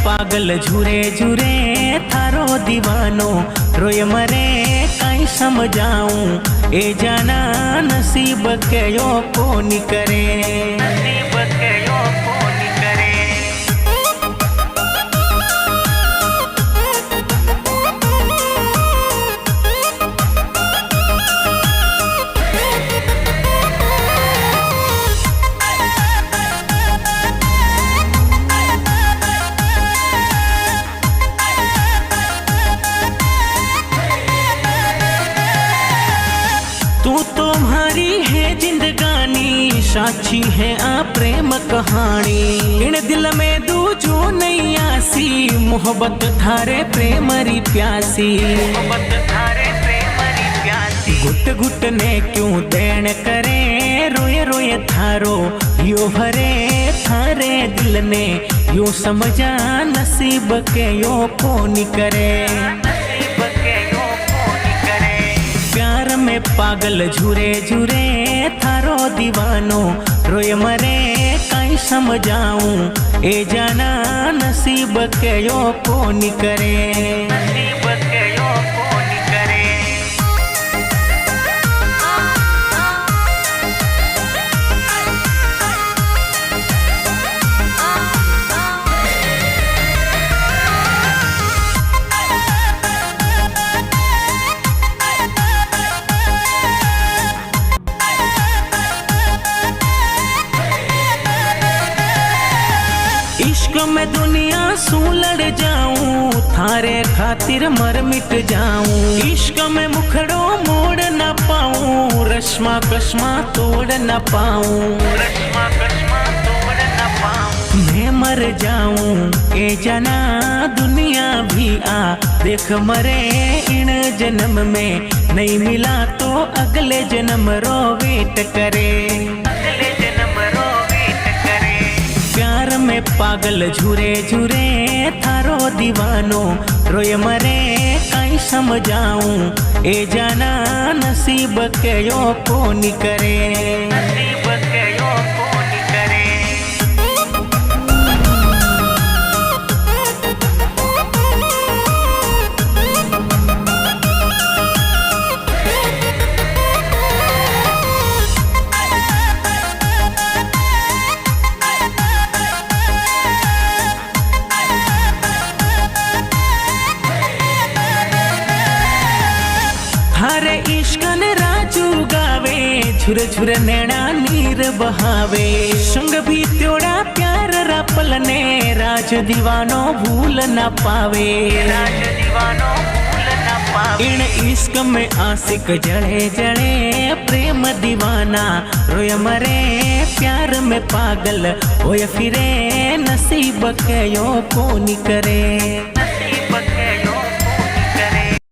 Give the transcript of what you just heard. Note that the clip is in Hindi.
पागल झूरे झूरे थारो दीवानो रोय मरे कहीं समझाऊं ए जाना नसीब के यो कोनी करे नसीब के यो कोनी करे। तू तुम्हारी है जिंदगानी साक्षी है आ प्रेम कहानी इन दिल में दूजो नहीं आसी मोहब्बत थारे प्रेमरी प्यासी मोहब्बत थारे प्रेमरी प्यासी घुट घुट ने क्यों देन करे रोए रोए थारो यो भरे थारे दिल ने यो समझा नसीब के यो कोनी करे नसीब के यो कोनी करे। प्यार में पागल झूरे झूरे थारो दीवानो रोय मरे कहीं समझाऊं ए जाना नसीब के यो कोनी करे नसीब के यो कोनी करे। इश्क में दुनिया सू लड़ जाऊं थारे खातिर मर मिट जाऊं इश्क में मुखड़ो मोड़ न पाऊं रश्मा कश्मा तोड़ न पाऊं रश्मा कश्मा तोड़ न पाऊं मैं मर जाऊं ए जना दुनिया भी आ देख मरे इन जन्म में नहीं मिला तो अगले जन्म रो वेट करे अगले जन्म रो वेट करे। प्यार में पागल झूरे झूरे थारो दीवानो रोय मरे कहीं समझाऊं ए जाना नसीब के यो कोनी करे नसीब के यो कोनी करे। थारे इश्कन राजू गावे झुर झुर नैना नीर बहावे संग भी त्योड़ा प्यार रापल ने राज दीवानो भूल न पावे राज दीवानो भूल न पावे। इन इश्क में आशिक जड़े जड़े प्रेम दीवाना रोय मरे प्यार में पागल होय फिरे नसीब के यो कोनी करे।